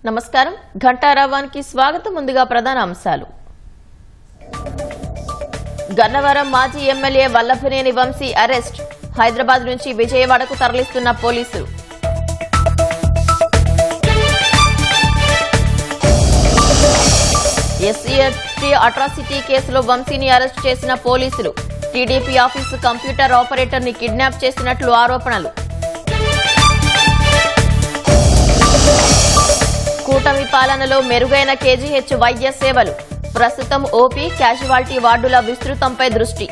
నమస్కారం ఘంటారావానికి స్వాగతం. ముందుగా ప్రధాన అంశాలు. గన్నవరం మాజీ ఎమ్మెల్యే వల్లభనేని వంశీ అరెస్ట్. హైదరాబాద్ నుంచి విజయవాడకు తరలిస్తున్న పోలీసులు. ఎస్సీ అట్రాసిటీ కేసులో వంశీని అరెస్ట్ చేసిన పోలీసులు. టీడీపీ ఆఫీసు కంప్యూటర్ ఆపరేటర్ ని కిడ్నాప్ చేసినట్లు ఆరోపణలు. కూటమి పాలనలో మెరుగైన కేజీహెచ్ వైద్య సేవలు. ప్రస్తుతం ఓపీ క్యాజువాలిటీ వార్డుల విస్తృతంపై దృష్టి.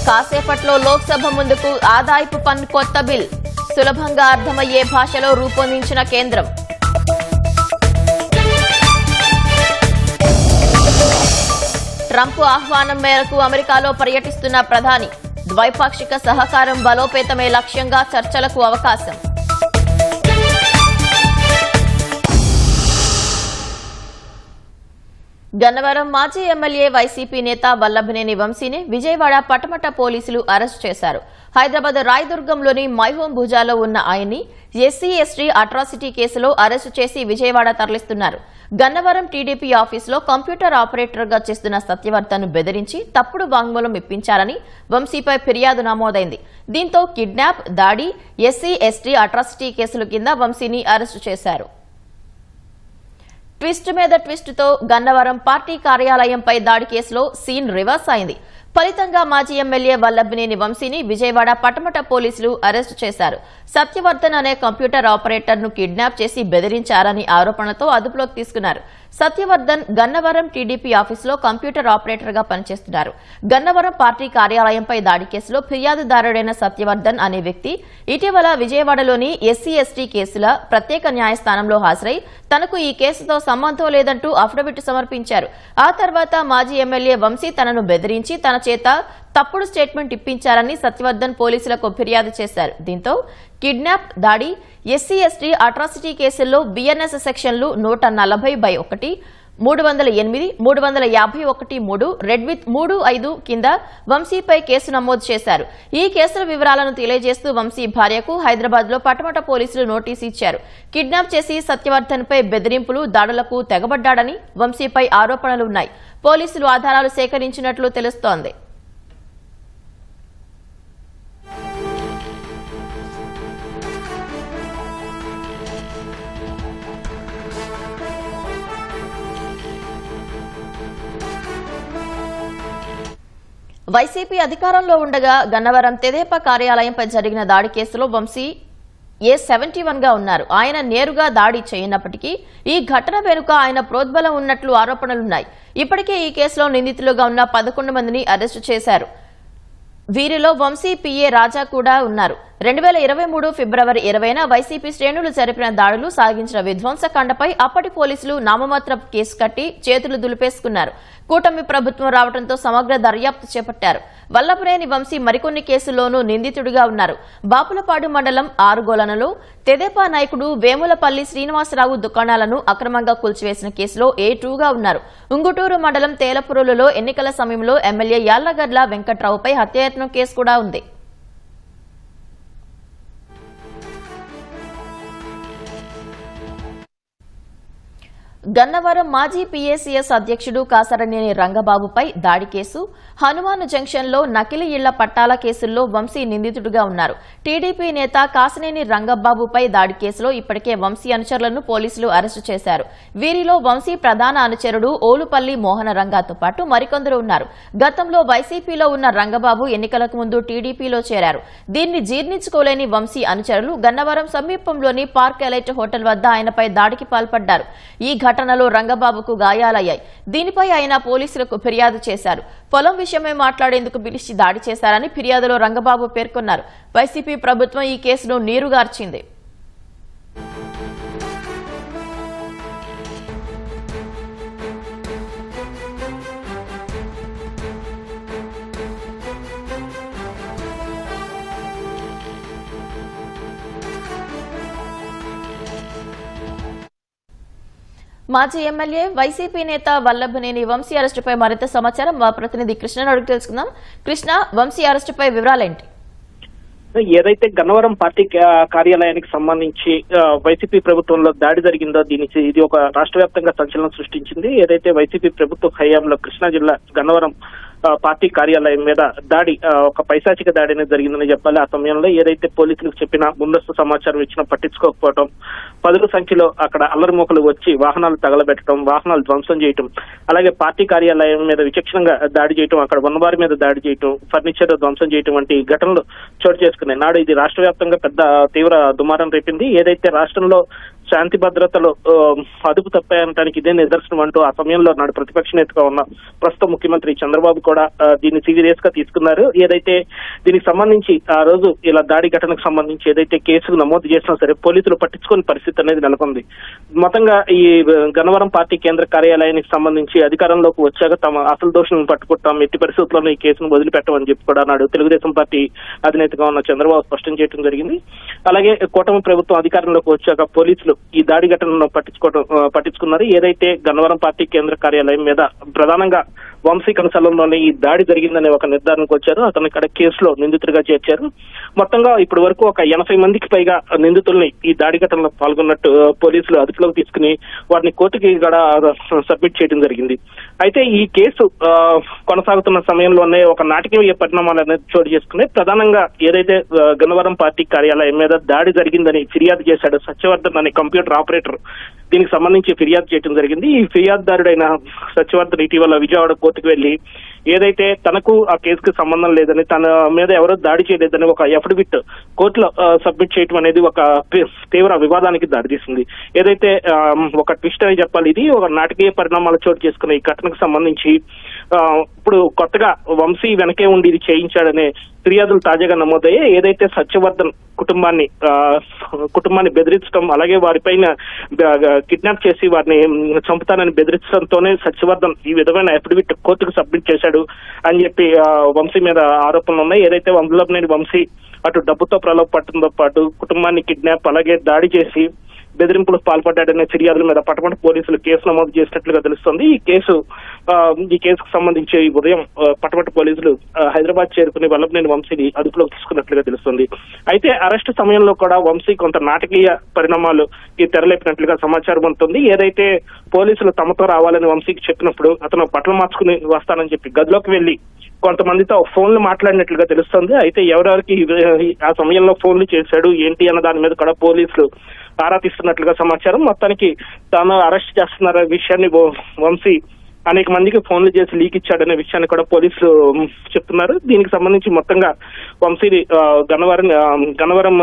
కాసేపట్లో లోక్సభ ముందుకు ఆదాయపు పన్ను కొత్త బిల్. సులభంగా అర్థమయ్యే భాషలో రూపొందించిన కేంద్రం. ట్రంప్ ఆహ్వానం మేరకు అమెరికాలో పర్యటిస్తున్న ప్రధాని. ద్వైపాక్షిక సహకారం బలోపేతమే లక్ష్యంగా చర్చలకు అవకాశం. గన్నవరం మాజీ ఎమ్మెల్యే వైసీపీ నేత వల్లభనేని వంశీని విజయవాడ పటమట పోలీసులు అరెస్టు చేశారు. హైదరాబాద్ రాయదుర్గంలోని మైహోం భుజాలో ఉన్న ఆయన్ని ఎస్సీ అట్రాసిటీ కేసులో అరెస్టు చేసి విజయవాడ తరలిస్తున్నారు. గన్నవరం టీడీపీ ఆఫీసులో కంప్యూటర్ ఆపరేటర్ గా చేస్తున్న సత్యవర్ధన్ను బెదిరించి తప్పుడు వాంగ్మూలం ఇప్పించారని వంశీపై ఫిర్యాదు నమోదైంది. దీంతో కిడ్నాప్, దాడి, ఎస్సీ అట్రాసిటీ కేసుల కింద వంశీని అరెస్టు చేశారు. ట్విస్ట్ మీద ట్విస్ట్ తో గన్నవరం పార్టీ కార్యాలయంపై దాడి కేసులో సీన్ రివర్స్ అయింది. ఫలితంగా మాజీ ఎమ్మెల్యే వల్లభనేని వంశీని విజయవాడ పటమట పోలీసులు అరెస్టు చేశారు. సత్యవర్ధన్ అనే కంప్యూటర్ ఆపరేటర్ ను కిడ్నాప్ చేసి బెదిరించారని ఆరోపణలతో అదుపులోకి తీసుకున్నారు. సత్యవర్ధన్ గన్నవరం టీడీపీ ఆఫీసులో కంప్యూటర్ ఆపరేటర్ గా పనిచేస్తున్నారు. గన్నవరం పార్టీ కార్యాలయంపై దాడి కేసులో ఫిర్యాదుదారుడైన సత్యవర్ధన్ అనే వ్యక్తి ఇటీవల విజయవాడలోని ఎస్సీ కేసుల ప్రత్యేక న్యాయస్థానంలో హాజరై తనకు ఈ కేసుతో సంబంధం లేదంటూ అఫిడవిట్ సమర్పించారు. ఆ తర్వాత మాజీ ఎమ్మెల్యే వంశీ తనను బెదిరించి తన చేత తప్పుడు స్టేట్మెంట్ ఇప్పించారని సత్యవర్ధన్ పోలీసులకు ఫిర్యాదు చేశారు. దీంతో కిడ్నాప్, దాడి, ఎస్సీ అట్రాసిటీ కేసుల్లో బిఎన్ఎస్ సెక్షన్లు 140/1, 308, 351(3), రెడ్ విత్ 3(5) కింద వంశీపై కేసు నమోదు చేశారు. ఈ కేసుల వివరాలను తెలియజేస్తూ వంశీ భార్యకు హైదరాబాద్ లో పటమట పోలీసులు నోటీసు ఇచ్చారు. కిడ్నాప్ చేసి సత్యవర్ధన్ పై బెదిరింపులు, దాడులకు తెగబడ్డాడని వంశీపై ఆరోపణలున్నాయి. పోలీసులు ఆధారాలు సేకరించినట్లు తెలుస్తోంది. వైసీపీ అధికారంలో ఉండగా గన్నవరం తెదేపా కార్యాలయంపై జరిగిన దాడి కేసులో వంశీ A71 గా ఉన్నారు. ఆయన నేరుగా దాడి చేయనప్పటికీ ఈ ఘటన వెనుక ఆయన ప్రోద్బలం ఉన్నట్లు ఆరోపణలున్నాయి. ఇప్పటికే ఈ కేసులో నిందితులుగా ఉన్న 11 మందిని అరెస్టు చేశారు. వీరిలో వంశీ పిఏ రాజా కూడా ఉన్నారు. 2023 ఫిబ్రవరి 20న వైసీపీ శ్రేణులు జరిపిన దాడులు, సాగించిన విధ్వంసకాండపై అప్పటి పోలీసులు నామమాత్ర కేసు కట్టి చేతులు దులిపేసుకున్నారు. కూటమి ప్రభుత్వం రావడంతో సమగ్ర దర్యాప్తు చేపట్టారు. వల్లభనేని వంశీ మరికొన్ని కేసుల్లోనూ నిందితుడిగా ఉన్నారు. బాపులపాడు మండలం ఆరుగోలనలో తెదేపా నాయకుడు వేములపల్లి శ్రీనివాసరావు దుకాణాలను అక్రమంగా కూల్చివేసిన కేసులో A2గా ఉన్నారు. ఉంగుటూరు మండలం తేలపురులలో ఎన్నికల సమయంలో ఎమ్మెల్యే యాళ్లగడ్ల వెంకట్రావుపై హత్యాయత్నం కేసు కూడా ఉంది. గన్నవరం మాజీ పీఏసీఎస్ అధ్యక్షుడు కాసరనేని రంగబాబుపై దాడి కేసు, హనుమాను జంక్షన్లో నకిలీ ఇళ్ల పట్టాల కేసుల్లో వంశీ నిందితుడిగా ఉన్నారు. టీడీపీ నేత కాసనేని రంగబాబుపై దాడి కేసులో ఇప్పటికే వంశీ అనుచరులను పోలీసులు అరెస్టు చేశారు. వీరిలో వంశీ ప్రధాన అనుచరుడు ఓలుపల్లి మోహన రంగాతో పాటు మరికొందరు ఉన్నారు. గతంలో వైసీపీలో ఉన్న రంగబాబు ఎన్నికలకు ముందు టీడీపీలో చేరారు. దీన్ని జీర్ణించుకోలేని వంశీ అనుచరులు గన్నవరం సమీపంలోని పార్క్ ఎలైట్ హోటల్ వద్ద ఆయనపై దాడికి పాల్పడ్డారు. ఈ ఘటనలో రంగబాబుకు గాయాలయ్యాయి. దీనిపై ఆయన పోలీసులకు ఫిర్యాదు చేశారు. పొలం విషయమై మాట్లాడేందుకు పిలిచి దాడి చేశారని ఫిర్యాదులో రంగబాబు పేర్కొన్నారు. వైసీపీ ప్రభుత్వం ఈ కేసును నీరుగార్చింది. మాజీ ఎమ్మెల్యే వైసీపీ నేత వల్లభనేని వంశీ అరెస్టుపై మరింత సమాచారం మా ప్రతినిధి కృష్ణ అడుగు తెలుసుకుందాం. కృష్ణ, వంశీ అరెస్టుపై వివరాలేంటి? ఏదైతే గన్నవరం పార్టీ కార్యాలయానికి సంబంధించి వైసీపీ ప్రభుత్వంలో దాడి జరిగిందో ఇది ఒక రాష్ట్ర వ్యాప్తంగా సంచలనం సృష్టించింది. ఏదైతే వైసీపీ ప్రభుత్వ హయాంలో కృష్ణా జిల్లా గన్నవరం పార్టీ కార్యాలయం మీద దాడి ఒక పైశాచిక దాడి అనేది జరిగిందని చెప్పాలి. ఆ సమయంలో ఏదైతే పోలీసులకు చెప్పిన ముందస్తు సమాచారం ఇచ్చినా పట్టించుకోకపోవడం, పదుల సంఖ్యలో అక్కడ అల్లరిమూకలు వచ్చి వాహనాలు తగలబెట్టడం, వాహనాలు ధ్వంసం చేయటం, అలాగే పార్టీ కార్యాలయం మీద విచక్షణంగా దాడి చేయటం, అక్కడ ఉన్నవారి మీద దాడి చేయటం, ఫర్నిచర్ ధ్వంసం చేయటం వంటి ఘటనలు చోటు చేసుకున్నాయి. నాడు ఇది రాష్ట్ర వ్యాప్తంగా పెద్ద తీవ్ర దుమారం రేపింది. ఏదైతే రాష్ట్రంలో శాంతి భద్రతలు అదుపు తప్పాయనడానికి ఇదే నిదర్శనం అంటూ ఆ సమయంలో నాడు ప్రతిపక్ష నేతగా ఉన్న ప్రస్తుత ముఖ్యమంత్రి చంద్రబాబు కూడా దీన్ని సీరియస్ గా తీసుకున్నారు. ఏదైతే దీనికి సంబంధించి ఆ రోజు ఇలా దాడి ఘటనకు సంబంధించి ఏదైతే కేసులు నమోదు చేసినా సరే పోలీసులు పట్టించుకునే పరిస్థితి అనేది నెలకొంది. మొత్తంగా ఈ గన్నవరం పార్టీ కేంద్ర కార్యాలయానికి సంబంధించి అధికారంలోకి వచ్చాక తమ అసలు దోషులను పట్టుకుంటాం, ఎట్టి పరిస్థితుల్లోనూ ఈ కేసును వదిలిపెట్టమని చెప్పి కూడా నాడు తెలుగుదేశం పార్టీ అధినేతగా ఉన్న చంద్రబాబు స్పష్టం చేయడం జరిగింది. అలాగే కూటమి ప్రభుత్వం అధికారంలోకి వచ్చాక పోలీసులు ఈ దాడి ఘటనను పట్టించుకున్నారు. ఏదైతే గన్నవరం పార్టీ కేంద్ర కార్యాలయం మీద ప్రధానంగా వంశీ కనసలంలోనే ఈ దాడి జరిగిందనే ఒక నిర్ధారణకు వచ్చారు. అతను ఇక్కడ కేసులో నిందితుడిగా చేర్చారు. మొత్తంగా ఇప్పటి వరకు ఒక 80 మందికి పైగా నిందితుల్ని ఈ దాడి ఘటనలో పాల్గొన్నట్టు పోలీసులు అదుపులోకి తీసుకుని వారిని కోర్టుకి కూడా సబ్మిట్ చేయడం జరిగింది. అయితే ఈ కేసు కొనసాగుతున్న సమయంలోనే ఒక నాటకీయ పరిణామాలు అనేది చోటు చేసుకున్నాయి. ప్రధానంగా ఏదైతే గన్నవరం పార్టీ కార్యాలయం మీద దాడి జరిగిందని ఫిర్యాదు చేశాడు సత్యవర్ధన్ అనే కంప్యూటర్ ఆపరేటర్, దీనికి సంబంధించి ఫిర్యాదు చేయడం జరిగింది. ఈ ఫిర్యాదుదారుడైన సత్యవర్ధన్ ఇటీవల విజయవాడ కోర్టుకు వెళ్లి ఏదైతే తనకు ఆ కేసుకు సంబంధం లేదని, తన మీద ఎవరో దాడి చేయలేదని ఒక అఫిడవిట్ కోర్టులో సబ్మిట్ చేయడం అనేది ఒక తీవ్ర వివాదానికి దారితీసింది. ఏదైతే ఒక ట్విస్ట్ అని చెప్పాలి, ఇది ఒక నాటకీయ పరిణామాలు చోటు చేసుకున్న ఈ ఘటనకు సంబంధించి ఇప్పుడు కొత్తగా వంశీ వెనకే ఉండి ఇది చేయించాడనే ఫిర్యాదులు తాజాగా నమోదయ్యాయి. ఏదైతే సత్యవర్ధన్ కుటుంబాన్ని బెదిరించడం, అలాగే వారిపైన కిడ్నాప్ చేసి వారిని చంపుతానని బెదిరించడంతోనే సత్యవర్ధన్ ఈ విధమైన అఫిడవిట్ కోర్టుకు సబ్మిట్ చేశాడు అని చెప్పి వంశీ మీద ఆరోపణలు ఉన్నాయి. ఏదైతే వల్లభనేని వంశీ అటు డబ్బుతో ప్రలోభపడటంతో పాటు కుటుంబాన్ని కిడ్నాప్ అలాగే దాడి చేసి బెదిరింపులకు పాల్పడ్డాడనే ఫిర్యాదుల మీద పటమట పోలీసులు కేసు నమోదు చేసినట్లుగా తెలుస్తోంది. ఈ కేసుకు సంబంధించి ఉదయం పటమట పోలీసులు హైదరాబాద్ చేరుకుని వల్లభనేని వంశీని అదుపులోకి తీసుకున్నట్లుగా తెలుస్తోంది. అయితే అరెస్టు సమయంలో కూడా వంశీ కొంత నాటకీయ పరిణామాలు తెరలేపినట్లుగా సమాచారం ఉంటుంది. ఏదైతే పోలీసులు తమతో రావాలని వంశీకి చెప్పినప్పుడు అతను బట్టలు మార్చుకుని వస్తానని చెప్పి గదిలోకి వెళ్లి కొంతమందితో ఫోన్లు మాట్లాడినట్లుగా తెలుస్తుంది. అయితే ఎవరెవరికి ఆ సమయంలో ఫోన్లు చేశాడు ఏంటి అన్న దాని మీద కూడా పోలీసులు ఆరా తీస్తున్నట్లుగా సమాచారం. మొత్తానికి తాను అరెస్ట్ చేస్తున్న విషయాన్ని వంశీ అనేక మందికి ఫోన్లు చేసి లీక్ ఇచ్చాడనే విషయాన్ని కూడా పోలీసులు చెప్తున్నారు. దీనికి సంబంధించి మొత్తంగా వంశీని గన్నవరం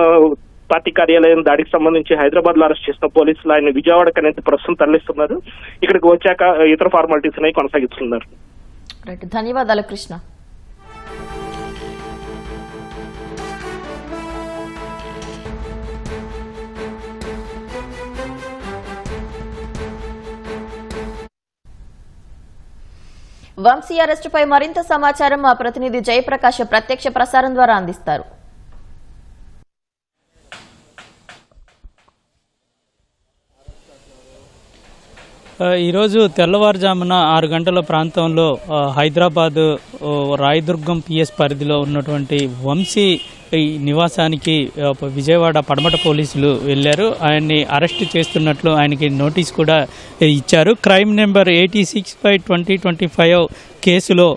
పార్టీ కార్యాలయం దాడికి సంబంధించి హైదరాబాద్ లో అరెస్ట్ చేసిన పోలీసులు ఆయన విజయవాడకు అనేది ప్రస్తుతం తరలిస్తున్నారు. ఇక్కడికి వచ్చాక ఇతర ఫార్మాలిటీస్ అనేవి కొనసాగిస్తున్నారు. ధన్యవాదాలు కృష్ణ. వంశీ అరెస్టుపై మరింత సమాచారం మా ప్రతినిధి జయప్రకాష్ ప్రత్యక్ష ప్రసారం ద్వారా అందిస్తారు. ఈరోజు తెల్లవారుజామున 6 గంటల ప్రాంతంలో హైదరాబాద్ రాయదుర్గం పిఎస్ పరిధిలో ఉన్నటువంటి వంశీ నివాసానికి విజయవాడ పడమట పోలీసులు వెళ్లారు. ఆయన్ని అరెస్ట్ చేస్తున్నట్లు ఆయనకి నోటీస్ కూడా ఇచ్చారు. క్రైమ్ నెంబర్ 86/2025 కేసులో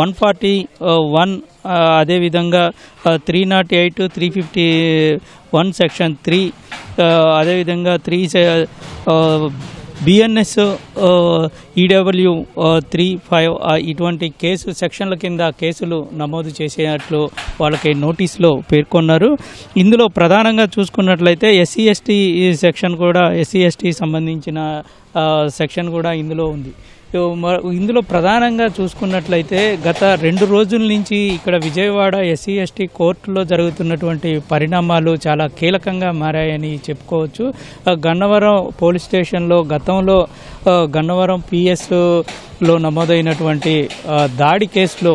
141 అదేవిధంగా 308, 351 సెక్షన్ 3 అదేవిధంగా 3 BNS EW 35 ఇటువంటి కేసు సెక్షన్ల కింద కేసులు నమోదు చేసేటట్లు వాళ్ళకి నోటీసులో పేర్కొన్నారు. ఇందులో ప్రధానంగా చూసుకున్నట్లయితే SC/ST సెక్షన్ కూడా SC/ST సంబంధించిన సెక్షన్ కూడా ఇందులో ఉంది. ఇందులో ప్రధానంగా చూసుకున్నట్లయితే గత 2 రోజుల నుంచి ఇక్కడ విజయవాడ SC/ST కోర్టులో జరుగుతున్నటువంటి పరిణామాలు చాలా కీలకంగా మారాయని చెప్పుకోవచ్చు. గన్నవరం పోలీస్ స్టేషన్లో గతంలో గన్నవరం PS లో నమోదైనటువంటి దాడి కేసులో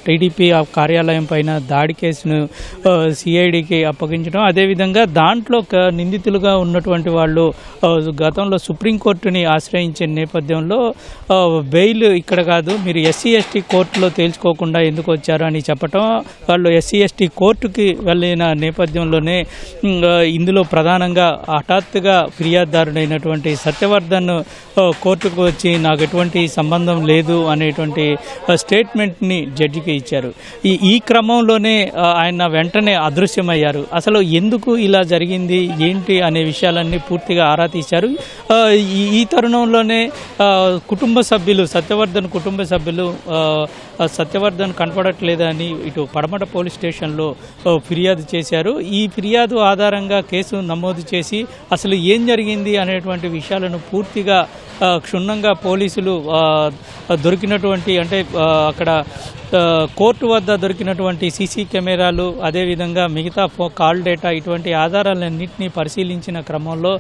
టీడీపీ కార్యాలయం పైన దాడి కేసును సిఐడికి అప్పగించడం, అదేవిధంగా దాంట్లో నిందితులుగా ఉన్నటువంటి వాళ్ళు గతంలో సుప్రీంకోర్టుని ఆశ్రయించిన నేపథ్యంలో బెయిల్ ఇక్కడ కాదు, మీరు ఎస్సీ ఎస్టీ కోర్టులో తేల్చుకోకుండా ఎందుకు వచ్చారు అని చెప్పటం, వాళ్ళు ఎస్సీ ఎస్టీ కోర్టుకి వెళ్ళిన నేపథ్యంలోనే ఇందులో ప్రధానంగా హఠాత్తుగా ఫిర్యాదుదారుడైనటువంటి సత్యవర్ధన్ కోర్టుకు వచ్చి నాకు ఎటువంటి సంబంధం లేదు అనేటువంటి స్టేట్మెంట్ని జడ్జికి ఇచ్చారు. ఈ క్రమంలోనే ఆయన వెంటనే అదృశ్యమయ్యారు. అసలు ఎందుకు ఇలా జరిగింది ఏంటి అనే విషయాలన్నీ పూర్తిగా ఆరా తీశారు. ఈ తరుణంలోనే కుటుంబ సభ్యులు, సత్యవర్ధన్ కుటుంబ సభ్యులు సత్యవర్ధన్ కనపడట్లేదని ఇటు పడమట పోలీస్ స్టేషన్లో ఫిర్యాదు చేశారు. ఈ ఫిర్యాదు ఆధారంగా కేసు నమోదు చేసి అసలు ఏం జరిగింది అనేటువంటి విషయాలను పూర్తిగా క్షుణ్ణంగా పోలీసులు దొరికినటువంటి అంటే అక్కడ కోర్టు వద్ద దొరికినటువంటి సీసీ కెమెరాలు, అదేవిధంగా మిగతా కాల్ డేటా, ఇటువంటి ఆధారాలన్నింటినీ పరిశీలించిన క్రమంలో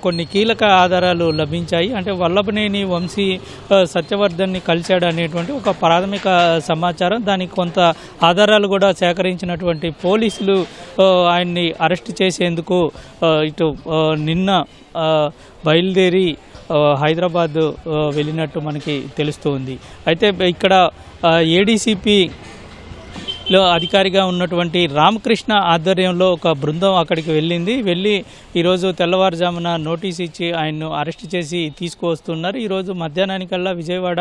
కొన్ని కీలక ఆధారాలు లభించాయి. అంటే వల్లభనేని వంశీ సత్యవర్ధన్ని కలిశాడు అనేటువంటి ఒక ప్రాథమిక సమాచారం. దానికి కొంత ఆధారాలు కూడా సేకరించినటువంటి పోలీసులు ఆయన్ని అరెస్ట్ చేసేందుకు ఇటు నిన్న బయలుదేరి హైదరాబాద్ వెళ్ళినట్టు మనకి తెలుస్తుంది. అయితే ఇక్కడ ఏడీసీపీలో అధికారిగా ఉన్నటువంటి రామకృష్ణ ఆధ్వర్యంలో ఒక బృందం అక్కడికి వెళ్ళి ఈరోజు తెల్లవారుజామున నోటీస్ ఇచ్చి ఆయన్ను అరెస్ట్ చేసి తీసుకువస్తున్నారు. ఈరోజు మధ్యాహ్నానికల్లా విజయవాడ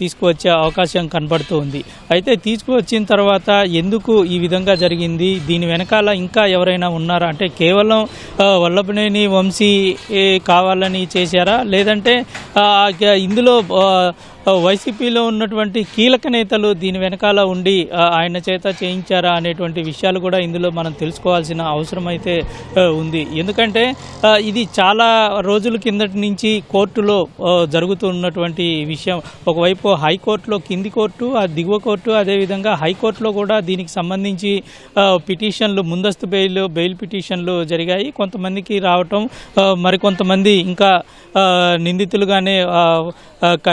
తీసుకువచ్చే అవకాశం కనబడుతుంది. అయితే తీసుకువచ్చిన తర్వాత ఎందుకు ఈ విధంగా జరిగింది, దీని వెనకాల ఇంకా ఎవరైనా ఉన్నారా, అంటే కేవలం వల్లభనేని వంశీ కావాలని చేశారా, లేదంటే ఇందులో వైసీపీలో ఉన్నటువంటి కీలక నేతలు దీని వెనకాల ఉండి ఆయన చేత చేయించారా అనేటువంటి విషయాలు కూడా ఇందులో మనం తెలుసుకోవాల్సిన అవసరం అయితే ఉంది. ఎందుకంటే ఇది చాలా రోజుల కిందటి నుంచి కోర్టులో జరుగుతున్నటువంటి విషయం. ఒకవైపు హైకోర్టులో కింది కోర్టు, ఆ దిగువ కోర్టు, అదేవిధంగా హైకోర్టులో కూడా దీనికి సంబంధించి పిటిషన్లు, ముందస్తు బెయిల్ పిటిషన్లు జరిగాయి. కొంతమందికి రావటం, మరికొంతమంది ఇంకా నిందితులుగానే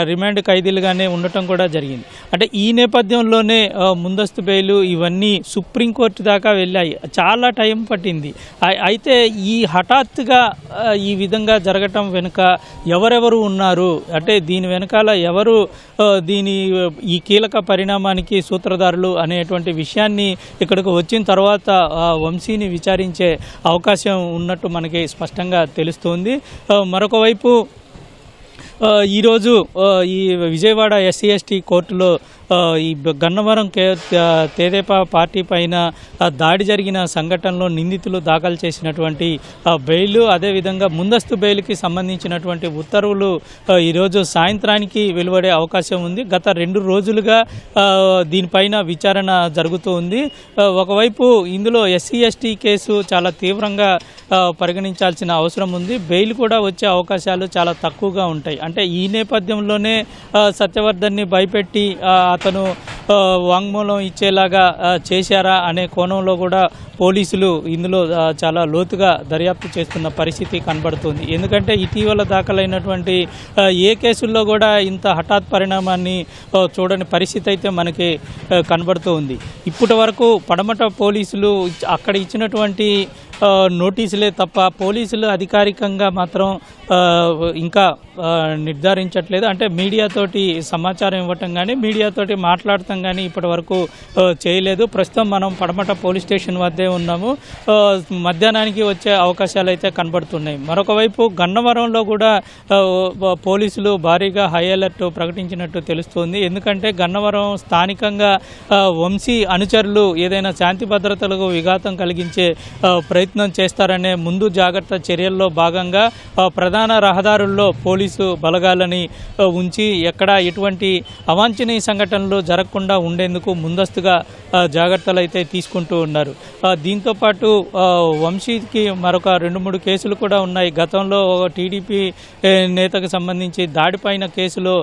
రిమాండ్ ఖైదీలుగానే ఉండటం కూడా జరిగింది. అంటే ఈ నేపథ్యంలోనే ముందస్తు బెయిల్ ఇవన్నీ సుప్రీంకోర్టు దాకా వెళ్ళాయి. చాలా టైం పట్టింది. అయితే ఈ హఠాత్తుగా ఈ విధంగా జరగటం వెనుక ఎవరెవరు ఉన్నారు, అంటే దీని వెనకాల ఎవరు ఈ కీలక పరిణామానికి సూత్రధారులు అనేటువంటి విషయాన్ని ఇక్కడికి వచ్చిన తర్వాత వంశీని విచారించే అవకాశం ఉన్నట్టు మనకి స్పష్టంగా తెలుస్తుంది. మరొక వైపు ఈరోజు ఈ విజయవాడ ఎస్సీ ఎస్టీ కోర్టులో ఈ గన్నవరం తెదేపా పార్టీ పైన దాడి జరిగిన సంఘటనలో నిందితులు దాఖలు చేసినటువంటి బెయిల్, అదేవిధంగా ముందస్తు బెయిల్కి సంబంధించినటువంటి ఉత్తర్వులు ఈరోజు సాయంత్రానికి వెలువడే అవకాశం ఉంది. గత 2 రోజులుగా దీనిపైన విచారణ జరుగుతూ ఉంది. ఒకవైపు ఇందులో ఎస్సీ ఎస్టీ కేసు చాలా తీవ్రంగా పరిగణించాల్సిన అవసరం ఉంది. బెయిల్ కూడా వచ్చే అవకాశాలు చాలా తక్కువగా ఉంటాయి. అంటే ఈ నేపథ్యంలోనే సత్యవర్ధన్ని భయపెట్టి అతను వాంగ్మూలం ఇచ్చేలాగా చేశారా అనే కోణంలో కూడా పోలీసులు ఇందులో చాలా లోతుగా దర్యాప్తు చేస్తున్న పరిస్థితి కనబడుతుంది. ఎందుకంటే ఇటీవల దాఖలైనటువంటి ఏ కేసుల్లో కూడా ఇంత హఠాత్ పరిణామాన్ని చూడని పరిస్థితి అయితే మనకి కనబడుతూ ఉంది. ఇప్పటి వరకు పడమట పోలీసులు అక్కడ ఇచ్చినటువంటి నోటీసులే తప్ప పోలీసులు అధికారికంగా మాత్రం ఇంకా నిర్ధారించట్లేదు. అంటే మీడియాతోటి సమాచారం ఇవ్వటం కానీ, మీడియాతోటి మాట్లాడటం కానీ ఇప్పటి వరకు చేయలేదు. ప్రస్తుతం మనం పడమట పోలీస్ స్టేషన్ వద్దే ఉన్నాము. మధ్యాహ్నానికి వచ్చే అవకాశాలు అయితే కనబడుతున్నాయి. మరొక వైపు గన్నవరంలో కూడా పోలీసులు భారీగా హై అలర్ట్ ప్రకటించినట్టు తెలుస్తుంది. ఎందుకంటే గన్నవరం స్థానికంగా వంశీ అనుచరులు ఏదైనా శాంతి భద్రతలకు విఘాతం కలిగించే ప్రయత్నం చేస్తారనే ముందు జాగ్రత్త చర్యల్లో భాగంగా ప్రధాన రహదారుల్లో పోలీసు బలగాలని ఉంచి ఎక్కడ ఎటువంటి అవాంఛనీయ సంఘటనలు జరగకుండా ఉండేందుకు ముందస్తుగా జాగ్రత్తలు అయితే తీసుకుంటూ ఉన్నారు. దీంతోపాటు వంశీకి మరొక 2-3 కేసులు కూడా ఉన్నాయి. గతంలో టీడీపీ నేతకు సంబంధించి దాడిపైన కేసులో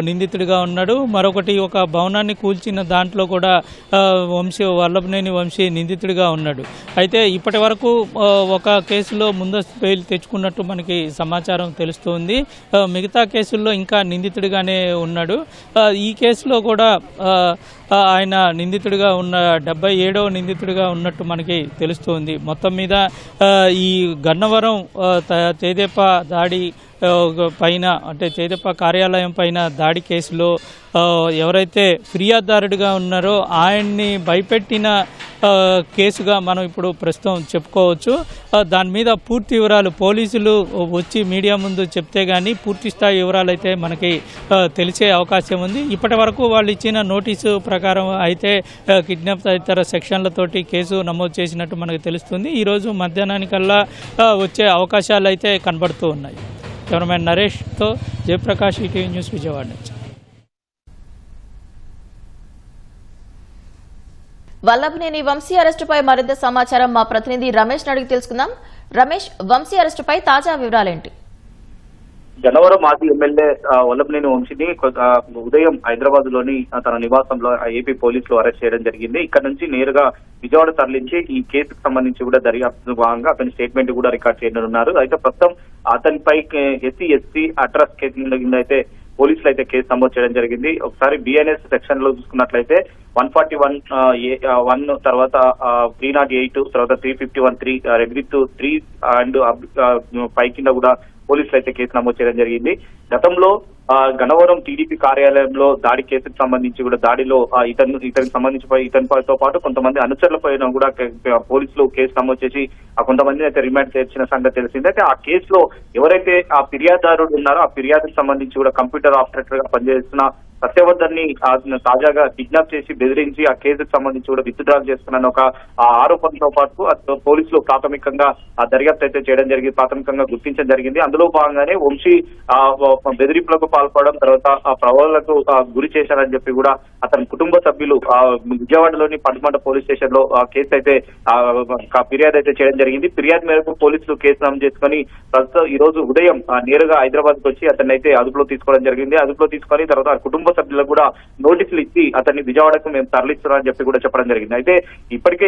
నిందితుడిగా ఉన్నాడు. మరొకటి ఒక భవనాన్ని కూల్చిన దాంట్లో కూడా వల్లభనేని వంశీ నిందితుడిగా ఉన్నాడు. అయితే ఇప్పటి వరకు ఒక కేసులో ముందస్తు బెయిల్ తెచ్చుకున్నట్టు మనకి సమాచారం తెలుస్తుంది. మిగతా కేసుల్లో ఇంకా నిందితుడిగానే ఉన్నాడు. ఈ కేసులో కూడా ఆయన నిందితుడిగా ఉన్న 77వ నిందితుడిగా ఉన్నట్టు మనకి తెలుస్తుంది. మొత్తం మీద ఈ గన్నవరం తెదేపా దాడి పైన అంటే తెదేపా కార్యాలయం పైన దాడి కేసులో ఎవరైతే ఫిర్యాదుదారుడిగా ఉన్నారో ఆయన్ని భయపెట్టిన కేసుగా మనం ఇప్పుడు ప్రస్తుతం చెప్పుకోవచ్చు. దాని మీద పూర్తి వివరాలు పోలీసులు వచ్చి మీడియా ముందు చెప్తే కానీ పూర్తి స్థాయి వివరాలు అయితే మనకి తెలిసే అవకాశం ఉంది. ఇప్పటి వరకు వాళ్ళు ఇచ్చిన నోటీసు ప్రకారం అయితే కిడ్నాప్ తదితర సెక్షన్లతోటి కేసు నమోదు చేసినట్టు మనకు తెలుస్తుంది. ఈరోజు మధ్యాహ్నానికల్లా వచ్చే అవకాశాలు అయితే కనబడుతూ ఉన్నాయి. కెమెరామెన్ నరేష్తో జయప్రకాష్, ఈటీవీ న్యూస్, విజయవాడ నుంచి. వల్లభనేని వంశీ అరెస్టుపై మరింత సమాచారం మా ప్రతినిధి రమేష్ అడిగి తెలుసుకుందాం. రమేష్, వంశీ అరెస్టుపై తాజా వివరాలేంటి? గన్నవరం మాజీ ఎమ్మెల్యే వల్లభనేని వంశీని ఉదయం హైదరాబాద్ లోని తన నివాసంలో ఏపీ పోలీసులు అరెస్ట్ చేయడం జరిగింది. ఇక్కడ నుంచి నేరుగా విజయవాడ తరలించి ఈ కేసుకు సంబంధించి కూడా దర్యాప్తు భాగంగా అతని స్టేట్మెంట్ కూడా రికార్డ్ చేయనున్నారు. అయితే ప్రస్తుతం అతనిపై ఎస్సీ అట్రాస్ కేసు కింద అయితే పోలీసులు అయితే కేసు నమోదు చేయడం జరిగింది. ఒకసారి బిఎన్ఎస్ సెక్షన్ లో చూసుకున్నట్లయితే 141(1) తర్వాత 308 తర్వాత 351(3) రెడ్ విత్ 3 అండ్ 5 కింద కూడా పోలీసులు అయితే కేసు నమోదు చేయడం జరిగింది. గతంలో గన్నవరం టీడీపీ కార్యాలయంలో దాడి కేసుకు సంబంధించి కూడా దాడిలో ఇతనికి సంబంధించి ఇతనితో పాటు కొంతమంది అనుచరులపైన కూడా పోలీసులు కేసు నమోదు చేసి కొంతమందిని అయితే రిమాండ్ చేర్చిన సంగతి తెలిసింది. అయితే ఆ కేసులో ఎవరైతే ఆ ఫిర్యాదుదారుడు ఉన్నారో ఆ ఫిర్యాదుకు సంబంధించి కూడా కంప్యూటర్ ఆపరేటర్ గా పనిచేస్తున్న సత్యవర్ధన్ ని తాజాగా కిడ్నాప్ చేసి బెదిరించి ఆ కేసుకు సంబంధించి కూడా విత్డ్రా చేస్తున్న ఒక ఆరోపణతో పాటు పోలీసులు ప్రాథమికంగా ఆ దర్యాప్తు అయితే చేయడం జరిగింది, ప్రాథమికంగా గుర్తించడం జరిగింది. అందులో భాగంగానే వంశీ బెదిరింపులకు పాల్పడడం, తర్వాత ఆ ప్రవాహాలకు గురి చేశారని చెప్పి కూడా అతని కుటుంబ సభ్యులు విజయవాడలోని పట్టుమంట పోలీస్ స్టేషన్ లో కేసు అయితే ఫిర్యాదు అయితే చేయడం జరిగింది. ఫిర్యాదు మేరకు పోలీసులు కేసు నమోదు చేసుకుని ప్రస్తుతం ఈ రోజు ఉదయం నేరుగా హైదరాబాద్ కు వచ్చి అతన్ని అయితే అదుపులో తీసుకోవడం జరిగింది. అదుపులో తీసుకొని తర్వాత కుటుంబ సభ్యులకు కూడా నోటీసులు ఇచ్చి అతన్ని విజయవాడకు మేము తరలిస్తున్నామని చెప్పి కూడా చెప్పడం జరిగింది. అయితే ఇప్పటికే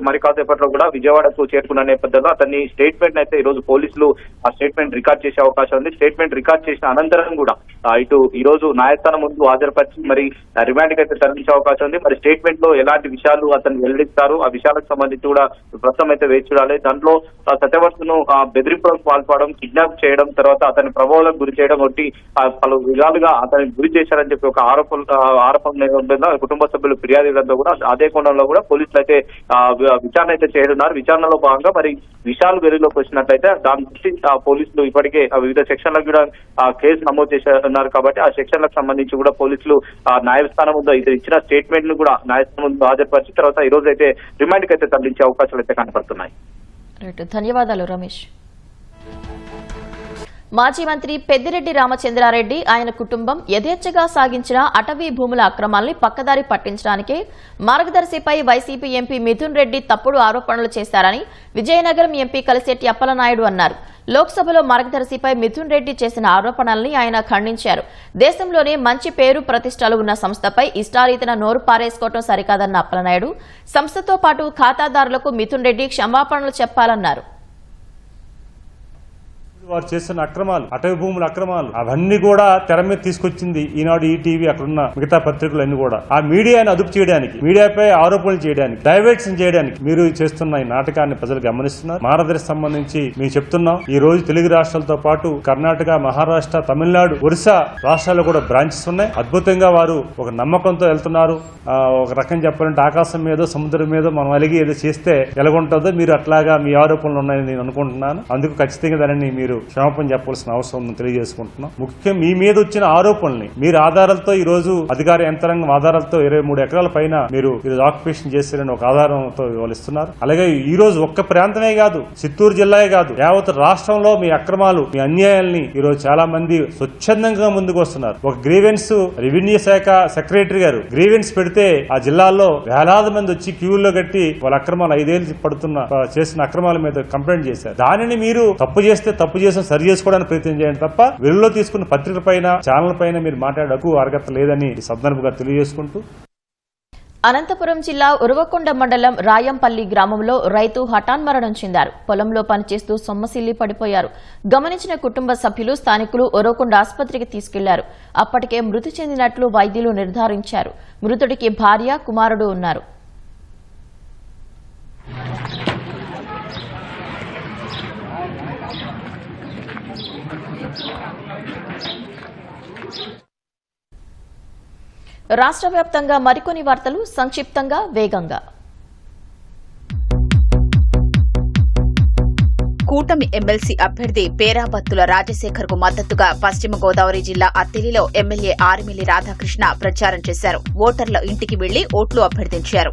మరి కాసేపట్లో కూడా విజయవాడకు చేరుకున్న నేపథ్యంలో అతన్ని స్టేట్మెంట్ అయితే ఈ రోజు పోలీసులు ఆ స్టేట్మెంట్ రికార్డ్ చేసే అవకాశం ఉంది. స్టేట్మెంట్ రికార్డ్ చేసిన అనంతరం కూడా ఇటు ఈ రోజు న్యాయస్థానం ముందు హాజరుపరిచి మరి రిమాండ్ కి అయితే తరలించే అవకాశం ఉంది. మరి స్టేట్మెంట్ లో ఎలాంటి విషయాలు అతను వెల్లడిస్తారు ఆ విషయాలకు సంబంధించి కూడా ప్రస్తుతం అయితే వేచి చూడాలి. దాంట్లో సత్యవర్ధను బెదిరింపులకు పాల్పడడం, కిడ్నాప్ చేయడం, తర్వాత అతని ప్రభావాలకు గురి చేయడం వంటి పలు విధాలుగా అతనికి గురి చేశారని చెప్పి ఒక ఆరోపణ నేపథ్యంలో కుటుంబ సభ్యులు ఫిర్యాదు ఇవ్వడంతో కూడా అదే కోణంలో కూడా పోలీసులు అయితే విచారణ అయితే చేయనున్నారు. విచారణలో భాగంగా మరి విషయాలు వెలుగులోకి వచ్చినట్లయితే దాని గురించి పోలీసులు ఇప్పటికే వివిధ సెక్షన్లకు కూడా కేసు నమోదు చేస్తున్నారు. కాబట్టి ఆ సెక్షన్లకు సంబంధించి కూడా పోలీసులు న్యాయస్థానం ముందు ఇచ్చిన స్టేట్మెంట్ ను కూడా న్యాయస్థానం ముందు హాజరుపరిచి తర్వాత ఈ రోజు అయితే రిమాండ్ కి అయితే తరలించే అవకాశాలు అయితే కనపడుతున్నాయి. ధన్యవాదాలు రమేష్. మాజీ మంత్రి పెద్దిరెడ్డి రామచంద్రారెడ్డి ఆయన కుటుంబం యథేచ్ఛగా సాగించిన అటవీ భూముల అక్రమాల్ని పక్కదారి పట్టించడానికే మార్గదర్శిపై వైసీపీ ఎంపీ మిథున్ రెడ్డి తప్పుడు ఆరోపణలు చేశారని విజయనగరం ఎంపీ కలిశెట్టి అప్పలనాయుడు అన్నారు. లోక్సభలో మార్గదర్శిపై మిథున్ రెడ్డి చేసిన ఆరోపణల్ని ఆయన ఖండించారు. దేశంలోనే మంచి పేరు ప్రతిష్టలు ఉన్న సంస్థపై ఇష్టారీతన నోరు పారేసుకోవడం సరికాదన్న అప్పలనాయుడు సంస్థతో పాటు ఖాతాదారులకు మిథున్ రెడ్డి క్షమాపణలు చెప్పాలన్నారు. వారు చేస్తున్న అక్రమాలు, అటవీ భూముల అక్రమాలు అవన్నీ కూడా తెర మీద తీసుకొచ్చింది ఈనాడు, ఈటీవీ, అక్కడున్న మిగతా పత్రికలన్నీ కూడా ఆ మీడియాని అదుపు చేయడానికి, మీడియాపై ఆరోపణలు చేయడానికి, డైవర్షన్ చేయడానికి మీరు చేస్తున్న ఈ నాటకాన్ని ప్రజలు గమనిస్తున్నారు. మార్గదర్శి సంబంధించి మేము చెప్తున్నాం, ఈ రోజు తెలుగు రాష్ట్రాలతో పాటు కర్ణాటక, మహారాష్ట్ర, తమిళనాడు, ఒరిస్సా రాష్ట్రాల్లో కూడా బ్రాంచెస్ ఉన్నాయి. అద్భుతంగా వారు ఒక నమ్మకంతో వెళ్తున్నారు. ఒక రకం చెప్పాలంటే ఆకాశం మీద, సముద్రం మీద మనం అలిగి ఏదో చేస్తే ఎలాగుంటుందో మీరు అట్లాగా మీ ఆరోపణలు ఉన్నాయని నేను అనుకుంటున్నాను. అందుకు ఖచ్చితంగా దానిని మీరు క్షమాపణ చెప్పాల్సిన అవసరం ఉందని తెలియజేసుకుంటున్నాం. ముఖ్యంగా మీ మీద వచ్చిన ఆరోపణల్ని మీరు ఆధారాలతో ఈ రోజు అధికార యంత్రాంగం ఆధారాలతో 23 ఎకరాల పైన మీరు ఆక్యుపేషన్ చేశారని ఒక ఆధారంతో వివరిస్తున్నారు. అలాగే ఈ రోజు ఒక్క ప్రాంతమే కాదు, చిత్తూరు జిల్లాయే కాదు, యావత్ రాష్ట్రంలో మీ అక్రమాలు, మీ అన్యాయాల్ని ఈ రోజు చాలా మంది స్వచ్ఛందంగా ముందుకు వస్తున్నారు. ఒక గ్రీవెన్స్ రెవెన్యూ శాఖ సెక్రటరీ గారు గ్రీవెన్స్ పెడితే ఆ జిల్లాల్లో వేలాది మంది వచ్చి క్యూల్లో కట్టి వాళ్ళ అక్రమాలు 5 ఏళ్ళు చేసిన అక్రమాల మీద కంప్లైంట్ చేశారు. దానిని మీరు తప్పు చేస్తే తప్పు చేసి సరి చేసుకోవడానికి ప్రయత్నం చేయండి తప్ప వెలుగులో తీసుకున్న పత్రికల పైన, ఛానల్ పైన మీరు మాట్లాడే హక్కు అర్హత లేదని ఈ సందర్భంగా తెలియజేసుకుంటూ అనంతపురం జిల్లా ఉరవకొండ మండలం రాయంపల్లి గ్రామంలో రైతు హఠాన్మరణం చెందారు. పొలంలో పనిచేస్తూ సొమ్మసిల్లి పడిపోయారు. గమనించిన కుటుంబ సభ్యులు స్థానికులు ఉరవకొండ ఆసుపత్రికి తీసుకెళ్లారు. అప్పటికే మృతి చెందినట్లు వైద్యులు నిర్ధారించారు. మృతుడికి భార్య, కుమారుడు ఉన్నారు. రాష్ట్ర వ్యాప్తంగా మరికొన్ని వార్తలు సంక్షిప్తంగా వేగంగా. కూటమి ఎమ్మెల్సీ అభ్యర్థి పేరాబత్తుల రాజశేఖర్ కు మద్దతుగా పశ్చిమ గోదావరి జిల్లా అత్తిలిలో ఎమ్మెల్యే ఆరిమిల్లి రాధాకృష్ణ ప్రచారం చేశారు. ఓటర్ల ఇంటికి వెళ్లి ఓట్లు అభ్యర్థించారు.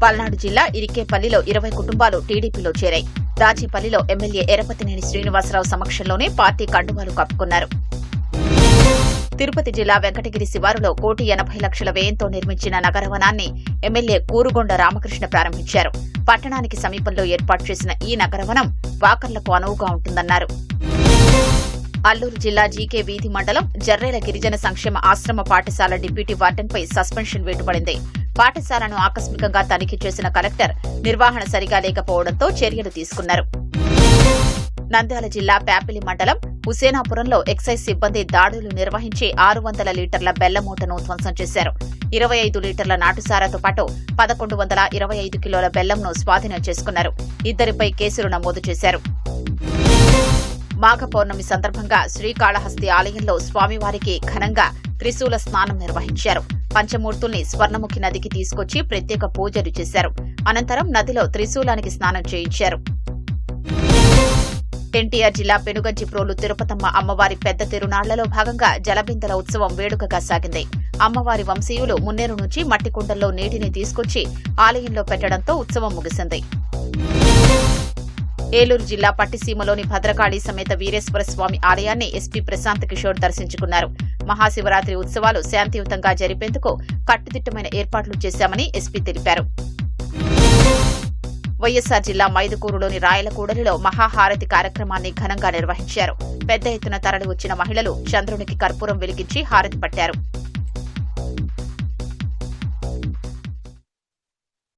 పల్నాడు జిల్లా ఇరికేపల్లిలో 20 కుటుంబాలు టీడీపీలో చేరాయి. దాచేపల్లిలో ఎమ్మెల్యే ఎరపతినేని శ్రీనివాసరావు సమక్షంలోనే పార్టీ కండువాలు కప్పుకున్నారు. తిరుపతి జిల్లా వెంకటగిరి శివారులో 1,80,00,000 వ్యయంతో నిర్మించిన నగరవనాన్ని ఎమ్మెల్యే కూరుగొండ రామకృష్ణ ప్రారంభించారు. పట్టణానికి సమీపంలో ఏర్పాటు చేసిన ఈ నగరవనం వాకర్లకు అనువుగా ఉంటుందన్నారు. అల్లూరు జిల్లా జీకే వీధి మండలం జర్రేల గిరిజన సంక్షేమ ఆశ్రమ పాఠశాల డిప్యూటీ వార్డెన్పై సస్పెన్షన్ వేటుపడింది. పాఠశాలను ఆకస్మికంగా తనిఖీ చేసిన కలెక్టర్ నిర్వహణ సరిగా లేకపోవడంతో చర్యలు తీసుకున్నారు. నంద్యాల జిల్లా ప్యాపిలి మండలం హుసేనాపురంలో ఎక్సైజ్ సిబ్బంది దాడులు నిర్వహించి 600 లీటర్ల బెల్లం మూటను ధ్వంసం చేశారు. 25 లీటర్ల నాటుసారాతో పాటు 1125 కిలోల బెల్లంను స్వాధీనం చేసుకున్నారు. ఇద్దరిపై కేసులు నమోదు చేశారు. మాఘ పౌర్ణమి సందర్భంగా శ్రీకాళహస్తి ఆలయంలో స్వామివారికి ఘనంగా త్రిశూల స్నానం నిర్వహించారు. పంచమూర్తుల్ని స్వర్ణముఖి నదికి తీసుకొచ్చి ప్రత్యేక పూజలు చేశారు. అనంతరం నదిలో త్రిశూలానికి స్నానం చేయించారు. ఎన్టీఆర్ జిల్లా పెనుగంచిప్రోలు తిరుపతమ్మ అమ్మవారి పెద్ద తిరునాళ్లలో భాగంగా జలబిందెల ఉత్సవం వేడుకగా సాగింది. అమ్మవారి వంశీయులు మున్నేరు నుంచి మట్టి కుండల్లో నీటిని తీసుకొచ్చి ఆలయంలో పెట్టడంతో ఉత్సవం ముగిసింది. ఏలూరు జిల్లా పట్టిసీమలోని భద్రకాళి సమేత వీరేశ్వర స్వామి ఆలయాన్ని ఎస్పీ ప్రశాంత్ కిషోర్ దర్శించుకున్నారు. మహాశివరాత్రి ఉత్సవాలు శాంతియుతంగా జరిపేందుకు కట్టుదిట్టమైన ఏర్పాట్లు చేశామని ఎస్పీ తెలిపారు. వైఎస్సార్ జిల్లా మైదుకూరులోని రాయలకూడలిలో మహాహారతి కార్యక్రమాన్ని ఘనంగా నిర్వహించారు. పెద్ద ఎత్తున తరలి వచ్చిన మహిళలు చంద్రునికి కర్పూరం వెలిగించి హారతి పట్టారు.